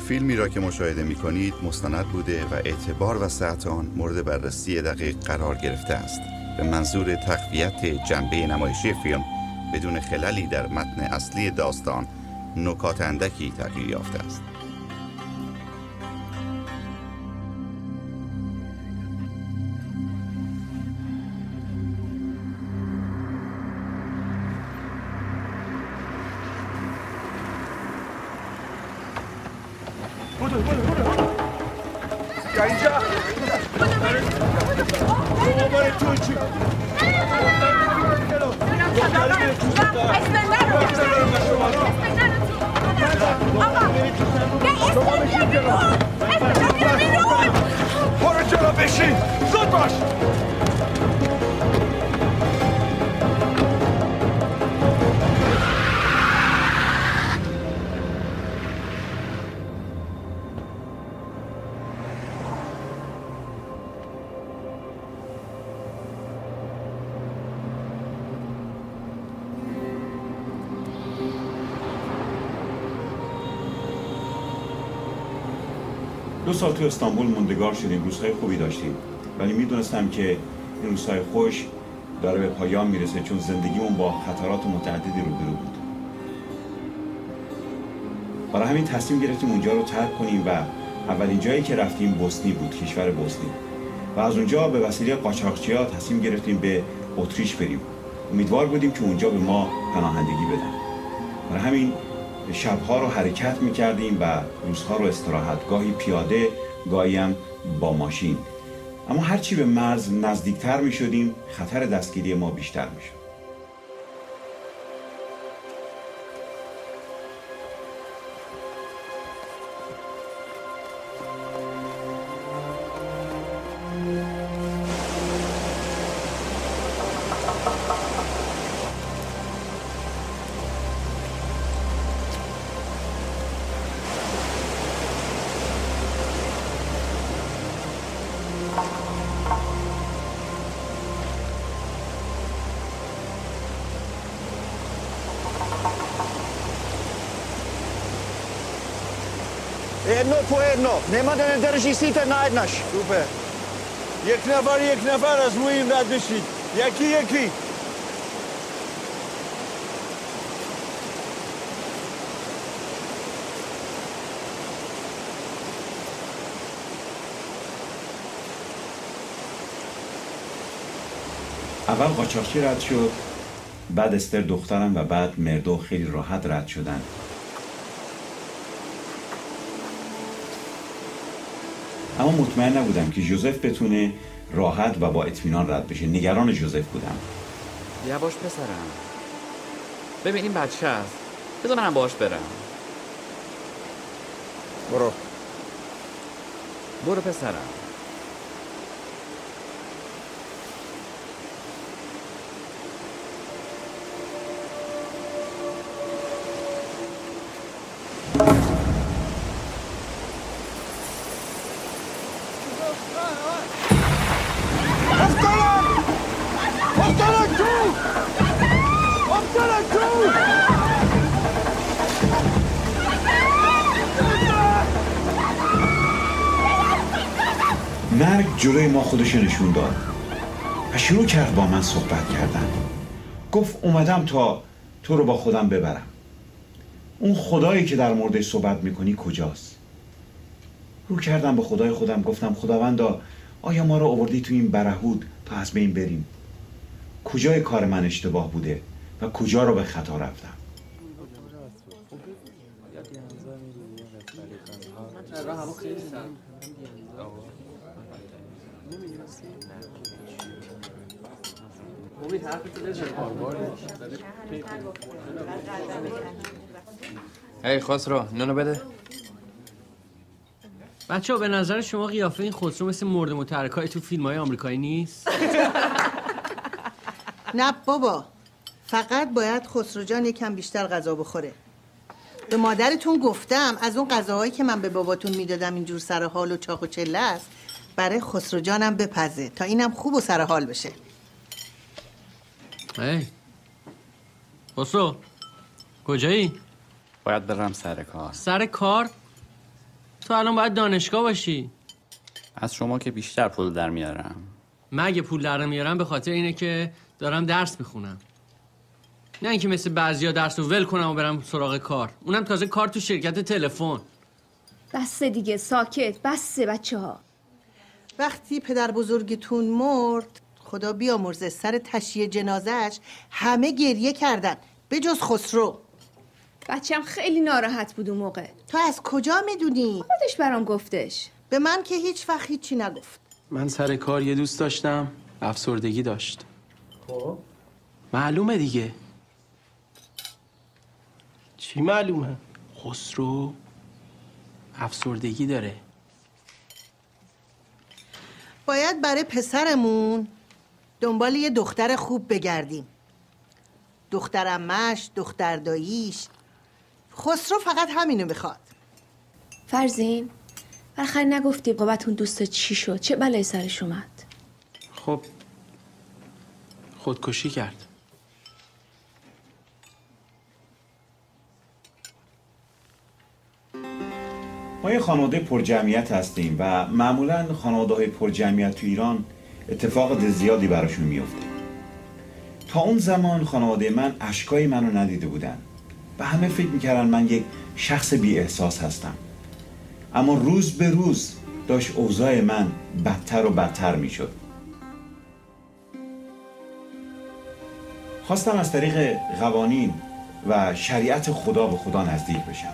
فیلمی را که مشاهده می‌کنید مستند بوده و اعتبار و صحت آن مورد بررسی دقیق قرار گرفته است به منظور تقویت جنبه نمایشی فیلم بدون خللی در متن اصلی داستان نکات اندکی تغییر یافته است. دو سال تو استانبول موندگار شدیم، روزهای خوبی داشتیم، ولی میدونستم که این روزهای خوش داره به پایان میرسه، چون زندگیمون با خطرات متعددی روبرو بود. برای همین تصمیم گرفتیم اونجا رو ترک کنیم و اولین جایی که رفتیم بوسنی بود، کشور بوسنی، و از اونجا به وسیله قاچاقچی‌ها تصمیم گرفتیم به اتریش بریم. امیدوار بودیم که اونجا به ما پناهندگی بدن. برای همین شبها رو حرکت میکردیم و روزها رو استراحت، گاهی پیاده، گاهی هم با ماشین. اما هرچی به مرز نزدیکتر میشدیم خطر دستگیری ما بیشتر میشد. Jedno po jedno, nemate nedržíte na jednaš. Super. یک نفر از روی این رد بشید. یکی. اول قاچاقچی رد شد، بعد استر دخترم و بعد مردو خیلی راحت رد شدن. اما مطمئن نبودم که جوزف بتونه راحت و با اطمینان رد بشه. نگران جوزف بودم. یواش پسرم، ببین این بچه است، بذار منم باهاش برم. برو پسرم. مرگ جلوی ما خودش نشون داد و شروع کرد با من صحبت کردن. گفت اومدم تا تو رو با خودم ببرم. اون خدایی که در موردش صحبت میکنی کجاست؟ رو کردم به خدای خودم، گفتم خداوندا آیا ما رو آوردی تو این برهود تا از بین بریم؟ کجای کار من اشتباه بوده و کجا رو به خطا رفتم؟ هی خسرو، نونو بده. بچه‌ها به نظر شما قیافه این خسرو مثل مرد متحرکای تو فیلم‌های آمریکایی نیست؟ نه بابا، فقط باید خسرو جان یکم بیشتر غذا بخوره. به مادرتون گفتم از اون غذاهایی که من به باباتون میدادم اینجور سر حال و چاق و چله است، برای خسرو جانم بپزه تا اینم خوب و سر حال بشه. هی خسرو، کجایی؟ باید برم سر کار. سر کار؟ تو الان باید دانشگاه باشی. از شما که بیشتر پول در میارم. من اگه پول در میارم به خاطر اینه که دارم درس میخونم، نه اینکه مثل بعضیا درس رو ول کنم و برم سراغ کار، اونم تازه کار تو شرکت تلفن. بسه دیگه، ساکت، بسه بچه‌ها. وقتی پدر بزرگتون مرد، خدا بیامرزه، سر تشییع جنازهش همه گریه کردن به جز خسرو. بچه‌م خیلی ناراحت بود اون موقع. تو از کجا میدونی؟ خودش برام گفتش. به من که هیچ وقت هیچی نگفت. من سر کار یه دوست داشتم افسردگی داشت. خب معلومه دیگه. چی معلومه؟ خسرو افسردگی داره. باید برای پسرمون دنبال یه دختر خوب بگردیم. دختر عمش، دختر داییش. خسرو فقط همینو میخواد. فرزین، بالاخره نگفتی بابتون دوستت چی شد؟ چه بلایی سرش اومد؟ خب خودکشی کرد. ما یه خانواده پرجمعیت هستیم و معمولا خانواده‌های پرجمعیت تو ایران اتفاق زیادی براشون میفته. تا اون زمان خانواده من اشکای منو ندیده بودن و همه فکر میکردن من یک شخص بی احساس هستم. اما روز به روز داشت اوضاع من بدتر و بدتر میشد. خواستم از طریق قوانین و شریعت خدا به خدا نزدیک بشم.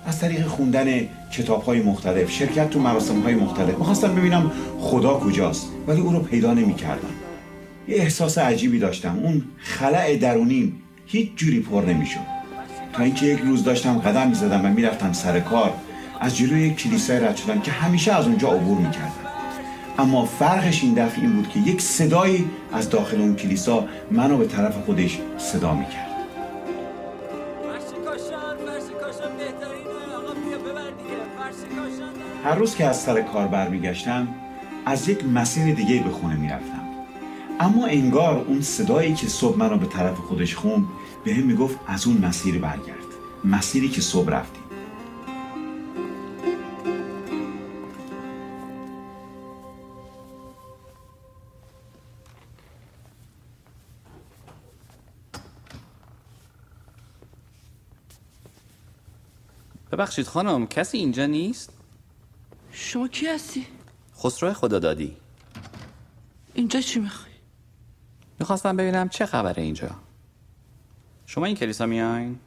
از طریق خوندن کتاب‌های مختلف، شرکت تو مراسم‌های مختلف می‌خواستم ببینم خدا کجاست، ولی او رو پیدا نمی‌کردم. یه احساس عجیبی داشتم، اون خلأ درونیم هیچ جوری پر نمی‌شد. تا اینکه یک روز داشتم قدم می‌زدم و می‌رفتم سر کار، از جلوی یک کلیسای رد شدم که همیشه از اونجا عبور می‌کردم. اما فرقش این دفعه این بود که یک صدایی از داخل اون کلیسا منو به طرف خودش صدا می‌کرد. هر روز که از سر کار برمیگشتم از یک مسیر دیگه به خونه میرفتم، اما انگار اون صدایی که صبح منو به طرف خودش خوند به هم میگفت از اون مسیر برگرد، مسیری که صبح رفتی. ببخشید خانم، کسی اینجا نیست؟ شما کی هستی؟ خسرو خدادادی. اینجا چی میخوای؟ میخواستم ببینم چه خبره اینجا. شما این کلیسا میاین؟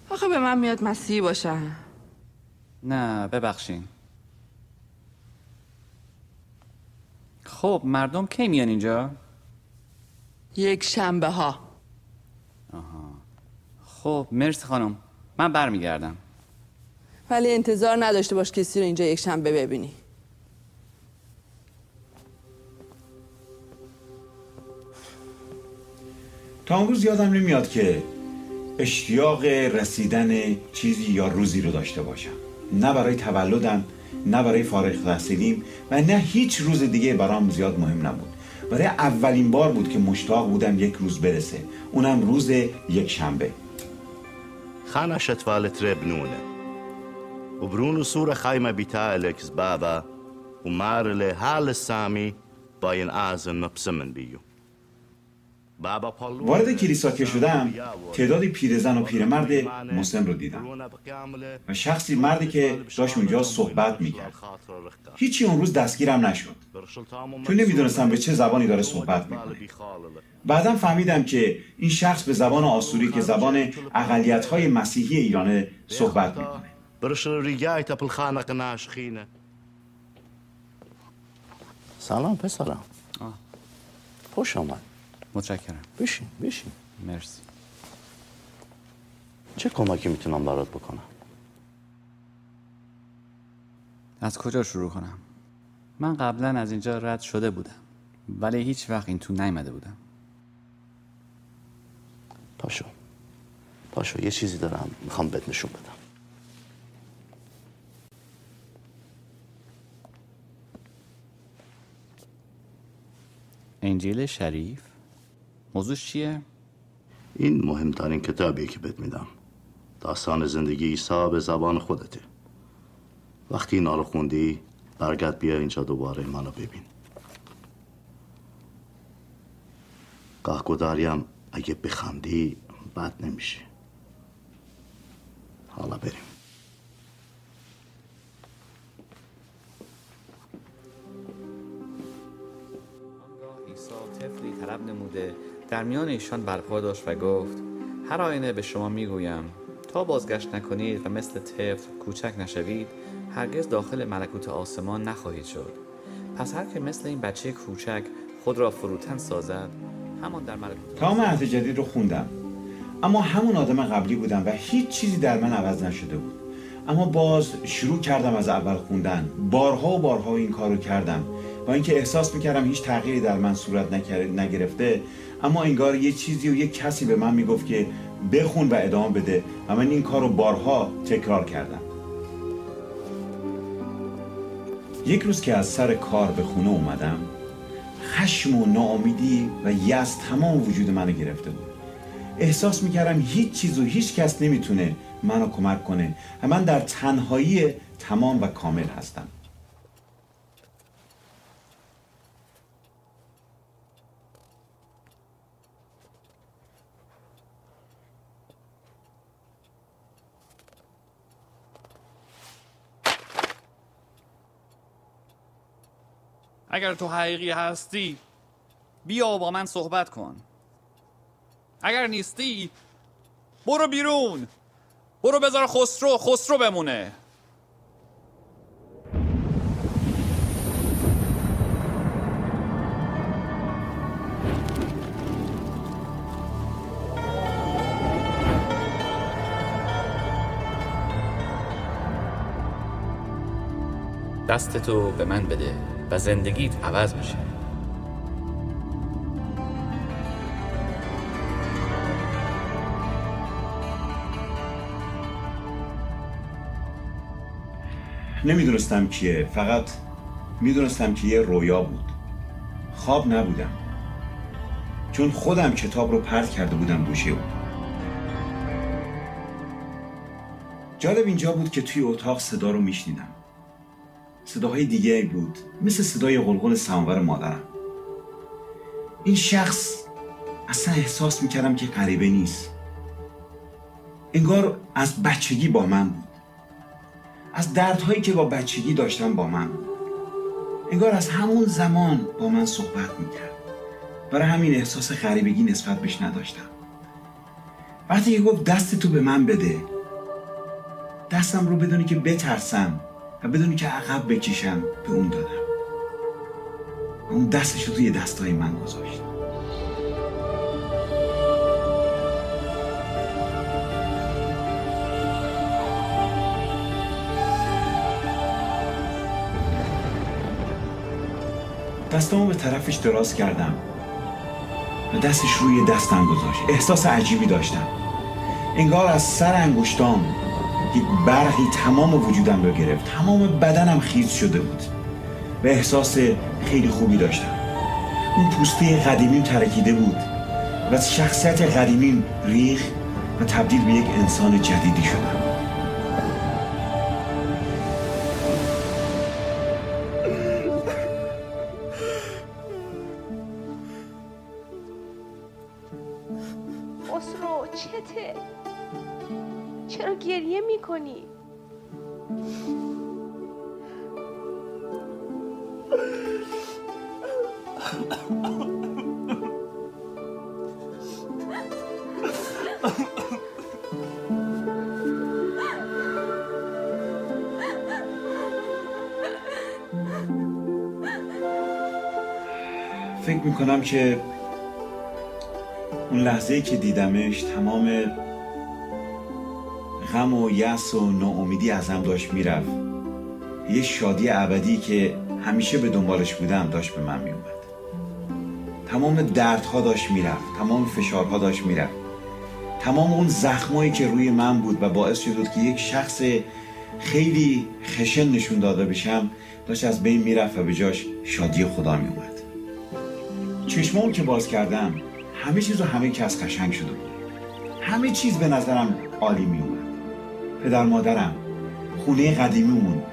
آخه به من میاد مسیحی باشم. نه ببخشین. خب مردم کی میان اینجا؟ یک شنبه ها. خب مرسی خانم، من برمیگردم. ولی انتظار نداشته باش کسی رو اینجا یک شنبه ببینی. تا اون روز یادم نمیاد که اشتیاق رسیدن چیزی یا روزی رو داشته باشم، نه برای تولدم، نه برای فارغ التحصیلیم و نه هیچ روز دیگه برام زیاد مهم نبود. برای اولین بار بود که مشتاق بودم یک روز برسه، اونم روز یک شنبه. خانش اتفالت ربنونه وبرونو صورة خايمة بتالكس بابا ومارلي حال السامي باين آزن مبسمن بیو. وارد کلیسا که شدم تعدادی پیرزن و پیرمرد مسن رو دیدم و شخصی مردی که داشت اونجا صحبت میکرد. هیچی اون روز دستگیرم نشد چون نمیدونستم به چه زبانی داره صحبت میکنه. بعدم فهمیدم که این شخص به زبان آسوری که زبان اقلیت‌های مسیحی ایرانه صحبت میکنه. سلام پسرم. خوش آمد. متشکرم. بشین. مرسی. چه کمکی میتونم برات بکنم؟ از کجا شروع کنم؟ من قبلا از اینجا رد شده بودم ولی هیچ وقت این تو نیامده بودم. پاشو یه چیزی دارم میخوام بهت نشون بدم. انجیل شریف؟ موضوعش چیه؟ این مهمترین کتابیه که بهت میدم. داستان زندگی عیسی به زبان خودته. وقتی اینا رو خوندی برگرد بیا اینجا دوباره منو ببین. گاهگداریم اگه بخندی بد نمیشه. حالا بریم. عیسی طفلی طلب نموده در میان ایشان برپا داشت و گفت هر آینه به شما میگویم تا بازگشت نکنید و مثل طفل کوچک نشوید هرگز داخل ملکوت آسمان نخواهید شد. پس هر که مثل این بچه کوچک خود را فروتن سازد همان در ملکوت تمام عهد جدید رو خوندم، اما همون آدم قبلی بودم و هیچ چیزی در من عوض نشده بود. اما باز شروع کردم از اول خوندن. بارها و بارها این کارو کردم با اینکه احساس میکردم هیچ تغییری در من صورت نگرفته، اما انگار یه چیزی و یه کسی به من میگفت که بخون و ادامه بده و من این کارو بارها تکرار کردم. یک روز که از سر کار به خونه اومدم، خشم و ناامیدی و یأس تمام وجود منو گرفته بود. احساس میکردم هیچ چیز و هیچ کس نمیتونه منو کمک کنه و من در تنهایی تمام و کامل هستم. اگر تو حقیقی هستی بیا با من صحبت کن. اگر نیستی برو بیرون. برو بذار خسرو بمونه. دستتو به من بده و زندگیت عوض میشه. نمیدونستم کیه، فقط میدونستم که یه رویا بود. خواب نبودم، چون خودم کتاب رو پرت کرده بودم گوشه اون. جالب اینجا بود که توی اتاق صدا رو میشنیدم. صداهای دیگه بود، مثل صدای غلغل سماور مادرم. این شخص اصلا احساس میکردم که غریبه نیست. انگار از بچگی با من بود. از دردهایی که با بچگی داشتم با من بود. انگار از همون زمان با من صحبت میکرد. برای همین احساس غریبگی نسبت بهش نداشتم. وقتی که گفت دستتو به من بده، دستم رو بدونی که بترسم و بدونی که عقب بکشم به اون دادم. اون دستشو توی دستای من گذاشت. دستامو به طرفش دراز کردم و دستش روی دستم گذاشت. احساس عجیبی داشتم. انگار از سر انگشتام یک برقی تمام وجودم رو گرفت. تمام بدنم خیس شده بود و احساس خیلی خوبی داشتم. اون پوسته قدیمیم ترکیده بود و از شخصیت قدیمیم ریخ و تبدیل به یک انسان جدیدی شدم. خسرو چته؟ چرا گریه میکنی؟ فکر میکنم که اون لحظه‌ای که دیدمش تمام غم و یأس و ناامیدی ازم داشت میرفت. یه شادی ابدی که همیشه به دنبالش بودم داشت به من میومد. تمام دردها داشت میرفت، تمام فشارها داشت میرفت، تمام اون زخمایی که روی من بود و باعث شد که یک شخص خیلی خشن نشون داده بشم داشت از بین میرفت و به جاش شادی خدا میومد. چشمام که باز کردم همه چیز و همه کس قشنگ شده بود. همه چیز به نظرم عالی می اومد. پدر مادرم، خونه قدیمیمون،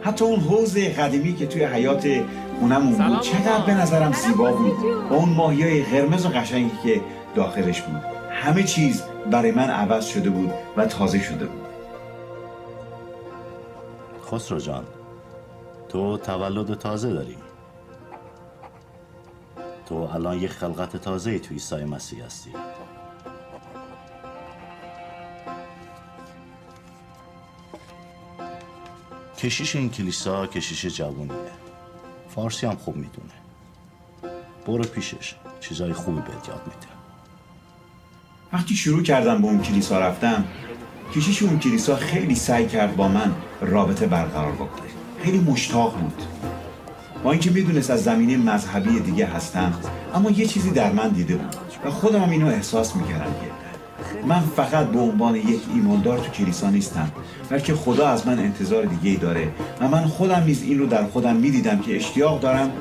حتی اون حوض قدیمی که توی حیاط خونمون بود چقدر به نظرم زیبا بود با اون ماهیای قرمز و قشنگی که داخلش بود. همه چیز برای من عوض شده بود و تازه شده بود. خسرو جان، تو تولد تازه داری. تو الان یک خلقت تازه توی عیسی مسیح هستی. کشیش این کلیسا کشیش جوونیه. فارسی هم خوب میدونه. برو پیشش، چیزای خوبی بهت یاد میده. وقتی شروع کردم به اون کلیسا رفتم، کشیش اون کلیسا خیلی سعی کرد با من رابطه برقرار بکنه. خیلی مشتاق بود. با اینکه میدونست از زمینه مذهبی دیگه هستم، اما یه چیزی در من دیده بود و خودم هم اینو احساس میکردم که من فقط به عنوان یک ایماندار تو کلیسا نیستم، بلکه خدا از من انتظار دیگه‌ای داره و من خودم نیز این رو در خودم میدیدم که اشتیاق دارم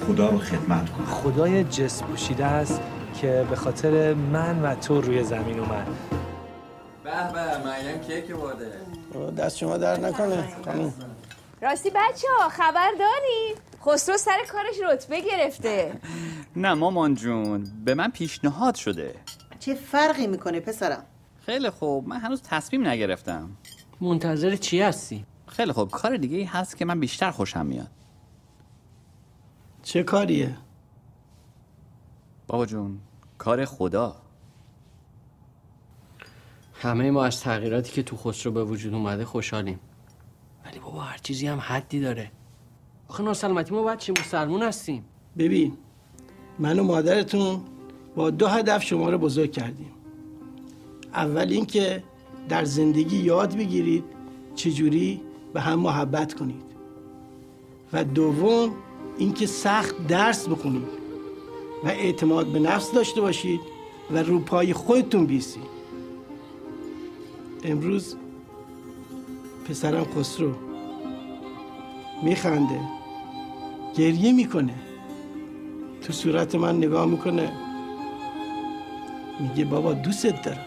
خدا رو خدمت کنم. خدای جسم پوشیده است که به خاطر من و تو روی زمین اومد. به به، مریم کیک برده. دست شما در نکنه خانم. راستی بچه‌ها خبر دارید؟ خسرو سر کارش رتبه گرفته. نه مامان جون، به من پیشنهاد شده. چه فرقی میکنه پسرم؟ خیلی خوب، من هنوز تصمیم نگرفتم. منتظر چی هستی؟ خیلی خوب، کار دیگه ای هست که من بیشتر خوشم میاد. چه کاریه؟ بابا جون، کار خدا. همه ما از تغییراتی که تو خسرو به وجود اومده خوشحالیم، ولی بابا هر چیزی هم حدی داره. آخه ناسلامتی ما باید چه مسلمون هستیم. ببین، من و مادرتون با 2 هدف شما رو بزرگ کردیم. اول این که در زندگی یاد بگیرید چجوری به هم محبت کنید و دوم این که سخت درس بخونید و اعتماد به نفس داشته باشید و رو پای خودتون بیستید. امروز پسرم خسرو میخنده، گریه میکنه، تو صورت من نگاه میکنه، میگه بابا دوستت دارم.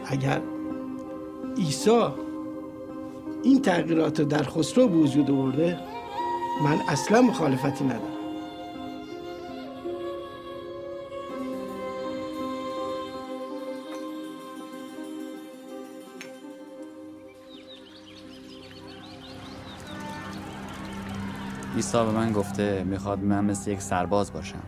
اگر عیسی این تغییرات رو در خسرو به وجود آورده، من اصلا مخالفتی ندارم. عیسی به من گفته میخواد من مثل یک سرباز باشم.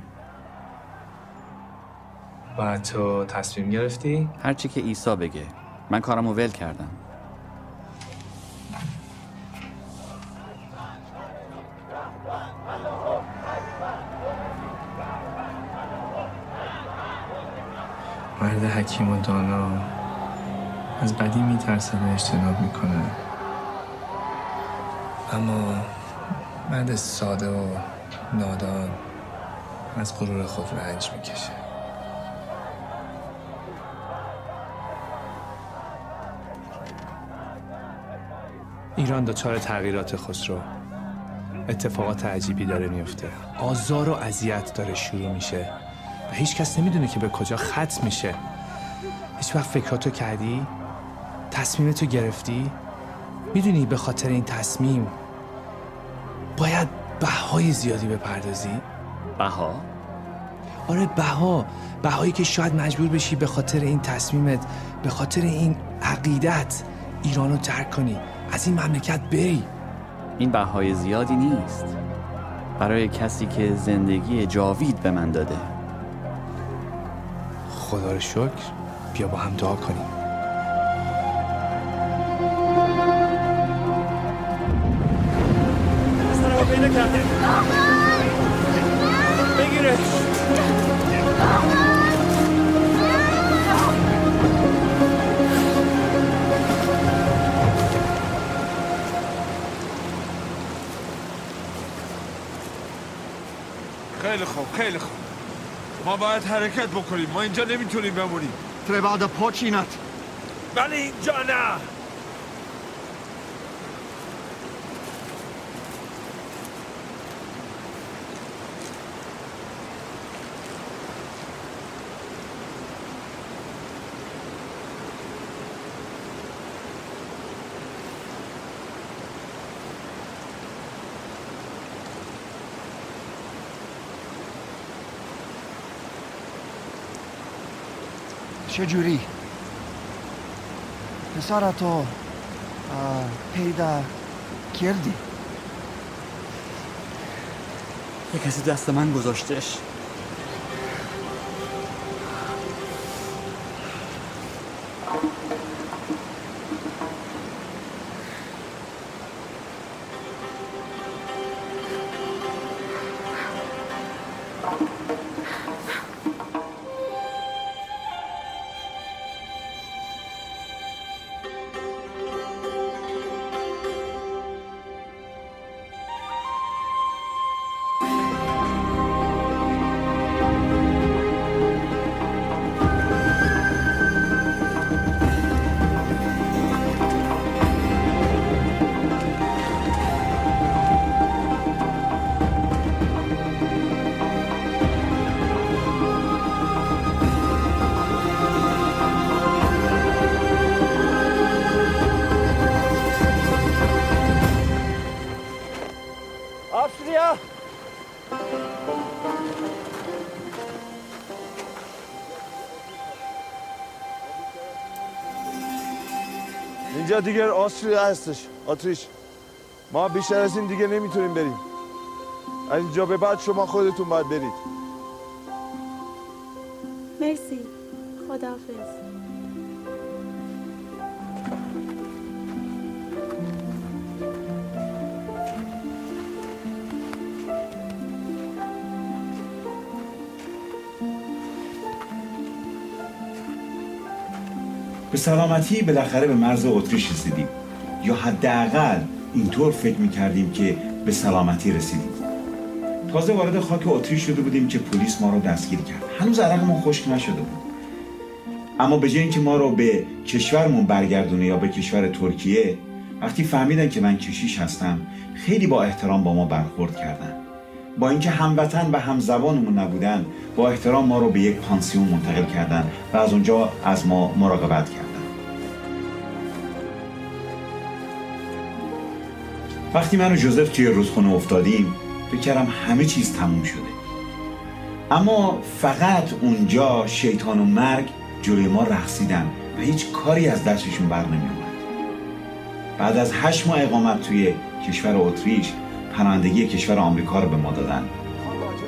و تو تصمیم گرفتی؟ هرچی که عیسی بگه. من کارمو ول کردم. مرد حکیم و دانا از بدی میترسه و اجتناب میکنه، اما مرد ساده و نادان از غرور خود رنج میکشه. ایران دچار تغییرات خسرو. اتفاقات عجیبی داره میفته. آزار و اذیت داره شروع میشه و هیچ کس نمیدونه که به کجا ختم میشه. هیچ وقت فکراتو کردی؟ تصمیمتو گرفتی؟ میدونی به خاطر این تصمیم باید بهای زیادی بپردازی؟ بها؟ آره بهایی که شاید مجبور بشی به خاطر این تصمیمت، به خاطر این عقیدت ایرانو ترک کنی، از این مملکت بری. این بهای زیادی نیست برای کسی که زندگی جاوید به من داده. خدا رو شکر. بیا با هم دعا کنیم. پسرمو پیدا کرده. بگیرش. خیلی خوب ما باید حرکت بکنیم. ما اینجا نمیتونیم بمونیم. Treba da počinat. ولی اینجا نه. چجوری؟ پسرتو پیدا کردی؟ یه کسی دست من گذاشتش. اینجا دیگه آستریا هستش، اتریش. ما بیشتر از این دیگه نمیتونیم بریم. از اینجا به بعد شما خودتون باید برید. مرسی. خداحافظ. به سلامتی بالاخره به مرز اتریش رسیدیم، یا حداقل اینطور فکر میکردیم که به سلامتی رسیدیم. تازه وارد خاک اتریش شده بودیم که پلیس ما رو دستگیر کرد. هنوز عرقمون خشک نشده بود. اما به جای اینکه ما رو به کشورمون برگردونه یا به کشور ترکیه، وقتی فهمیدن که من کشیش هستم خیلی با احترام با ما برخورد کردن. با اینکه هموطن و همزبانمون نبودن، با احترام ما رو به یک پانسیون منتقل کردن و از اونجا از ما مراقبت کردن. وقتی من و جوزف توی رودخونه افتادیم فکر کردم همه چیز تموم شده. اما فقط اونجا شیطان و مرگ جلوی ما رقصیدن و هیچ کاری از دستشون بر نمی اومد. بعد از 8 ماه اقامت توی کشور اتریش پناهندگی کشور آمریکا رو به ما دادن.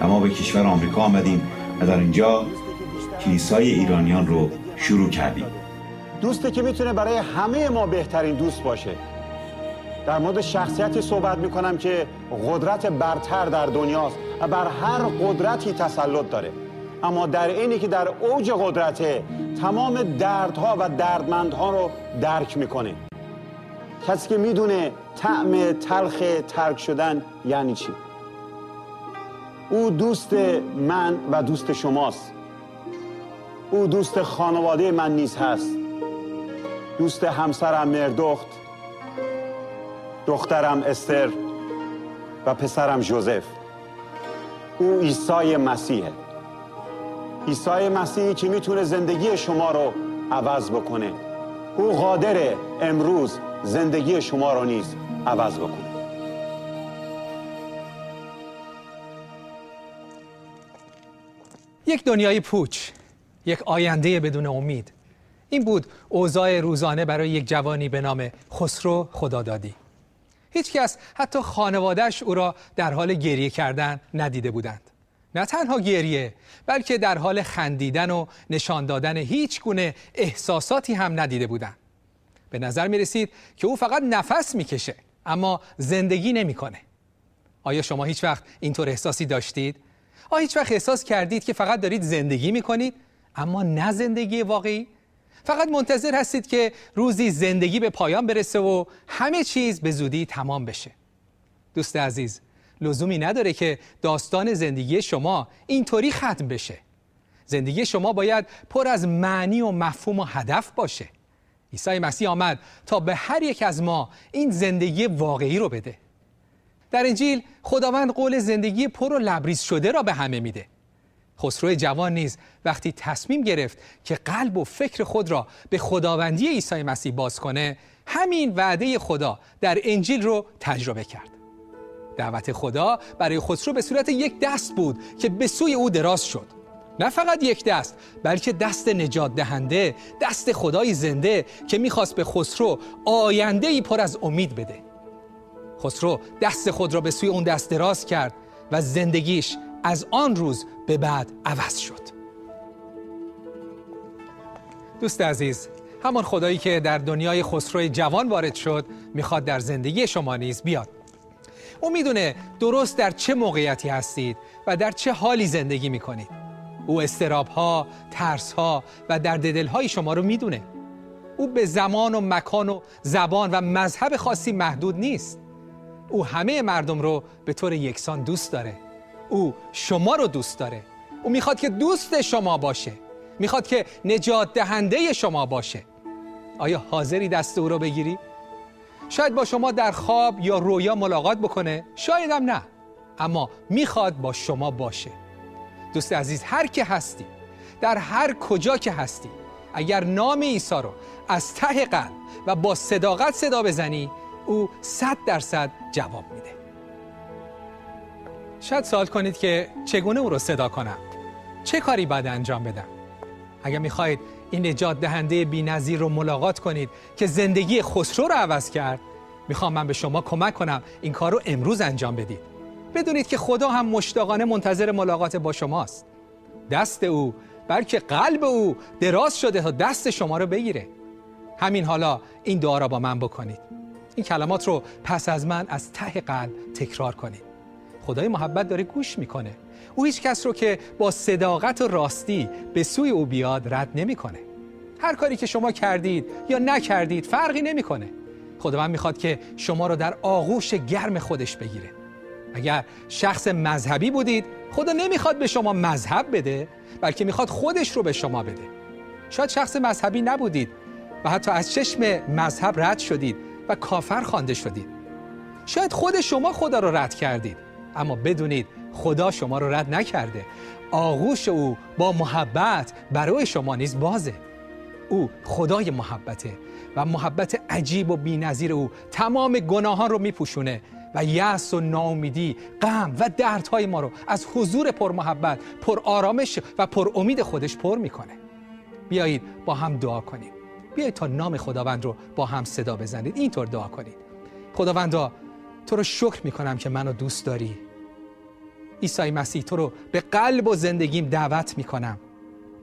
اما به کشور آمریکا آمدیم و در اینجا کلیسای ایرانیان رو شروع کردیم. دوستی که میتونه برای همه ما بهترین دوست باشه. در مورد شخصیتی صحبت میکنم که قدرت برتر در دنیاست و بر هر قدرتی تسلط داره، اما در اینی که در اوج قدرته تمام دردها و دردمندها رو درک میکنه. کسی که میدونه طعم تلخ ترک شدن یعنی چی. او دوست من و دوست شماست. او دوست خانواده من نیز هست. دوست همسرم مردخت، دخترم استر و پسرم جوزف. او عیسی مسیحه. عیسی مسیحی که میتونه زندگی شما رو عوض بکنه. او قادره امروز زندگی شما رو نیز عوض بکنه. یک دنیای پوچ، یک آینده بدون امید. این بود اوضاع روزانه برای یک جوانی به نام خسرو خدادادی. هیچ کس، حتی خانواده‌اش، او را در حال گریه کردن ندیده بودند. نه تنها گریه، بلکه در حال خندیدن و نشان دادن هیچ گونه احساساتی هم ندیده بودند. به نظر می رسید که او فقط نفس می کشه، اما زندگی نمی کنه. آیا شما هیچ وقت اینطور احساسی داشتید؟ آیا هیچ وقت احساس کردید که فقط دارید زندگی می کنید، اما نه زندگی واقعی؟ فقط منتظر هستید که روزی زندگی به پایان برسه و همه چیز به زودی تمام بشه. دوست عزیز، لزومی نداره که داستان زندگی شما اینطوری ختم بشه. زندگی شما باید پر از معنی و مفهوم و هدف باشه. عیسی مسیح آمد تا به هر یک از ما این زندگی واقعی رو بده. در انجیل خداوند قول زندگی پر و لبریز شده را به همه میده. خسرو جوان نیز وقتی تصمیم گرفت که قلب و فکر خود را به خداوندی عیسی مسیح باز کنه، همین وعده خدا در انجیل رو تجربه کرد. دعوت خدا برای خسرو به صورت یک دست بود که به سوی او دراز شد. نه فقط یک دست، بلکه دست نجات دهنده، دست خدای زنده که میخواست به خسرو آینده‌ای پر از امید بده. خسرو دست خود را به سوی اون دست دراز کرد و زندگیش از آن روز به بعد عوض شد. دوست عزیز، همان خدایی که در دنیای خسرو جوان وارد شد میخواد در زندگی شما نیز بیاد. او میدونه درست در چه موقعیتی هستید و در چه حالی زندگی میکنید. او اضطراب‌ها، ترس‌ها و درد دل‌های شما رو میدونه. او به زمان و مکان و زبان و مذهب خاصی محدود نیست. او همه مردم رو به طور یکسان دوست داره. او شما رو دوست داره. او میخواد که دوست شما باشه. میخواد که نجات دهنده شما باشه. آیا حاضری دست او رو بگیری؟ شاید با شما در خواب یا رویا ملاقات بکنه، شاید هم نه، اما میخواد با شما باشه. دوست عزیز، هر که هستی، در هر کجا که هستی، اگر نام عیسی رو از ته قلب و با صداقت صدا بزنی، او 100% جواب میده. شاید سوال کنید که چگونه او رو صدا کنم؟ چه کاری باید انجام بدم؟ اگر میخواید این نجات دهنده بی‌نظیر رو ملاقات کنید که زندگی خسرو رو عوض کرد، میخوام من به شما کمک کنم این کار رو امروز انجام بدید. بدونید که خدا هم مشتاقانه منتظر ملاقات با شماست. دست او، بلکه قلب او دراز شده تا دست شما رو بگیره. همین حالا این دعا را با من بکنید. این کلمات رو پس از من از ته قلب تکرار کنید. خدای محبت داره گوش میکنه. او هیچ کس رو که با صداقت و راستی به سوی او بیاد رد نمیکنه. هر کاری که شما کردید یا نکردید فرقی نمیکنه. خداوند میخواد که شما رو در آغوش گرم خودش بگیره. اگر شخص مذهبی بودید، خدا نمیخواد به شما مذهب بده، بلکه میخواد خودش رو به شما بده. شاید شخص مذهبی نبودید و حتی از چشم مذهب رد شدید و کافر خوانده شدید. شاید خود شما خدا رو رد کردید، اما بدونید خدا شما رو رد نکرده. آغوش او با محبت برای شما نیز بازه. او خدای محبته و محبت عجیب و بی‌نظیر او تمام گناهان رو میپوشونه و یأس و ناامیدی، غم و دردهای ما رو از حضور پرمحبت، پر آرامش و پر امید خودش پر میکنه. بیایید با هم دعا کنیم. بیایید تا نام خداوند رو با هم صدا بزنید. اینطور دعا کنید: خداوندا، تو رو شکر میکنم که منو دوست داری. عیسی مسیح، تو رو به قلب و زندگیم دعوت میکنم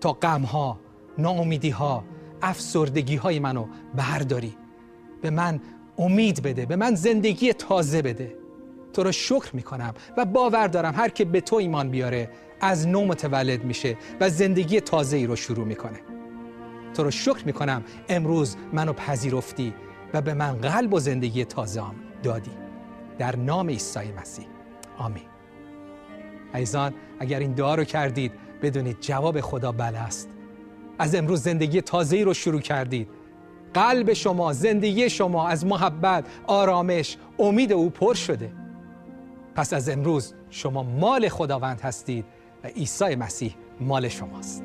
تا غمها، ناامیدیها، افسردگی‌های منو برداری. به من امید بده، به من زندگی تازه بده. تو رو شکر میکنم و باور دارم هر که به تو ایمان بیاره از نو متولد میشه و زندگی تازه‌ای رو شروع میکنه. تو رو شکر میکنم امروز منو پذیرفتی و به من قلب و زندگی تازه دادی. در نام عیسی مسیح، آمین. عزیزان، اگر این دعا رو کردید، بدونید جواب خدا بله است. از امروز زندگی تازه‌ای رو شروع کردید. قلب شما، زندگی شما از محبت، آرامش، امید او پر شده. پس از امروز شما مال خداوند هستید و عیسی مسیح مال شماست.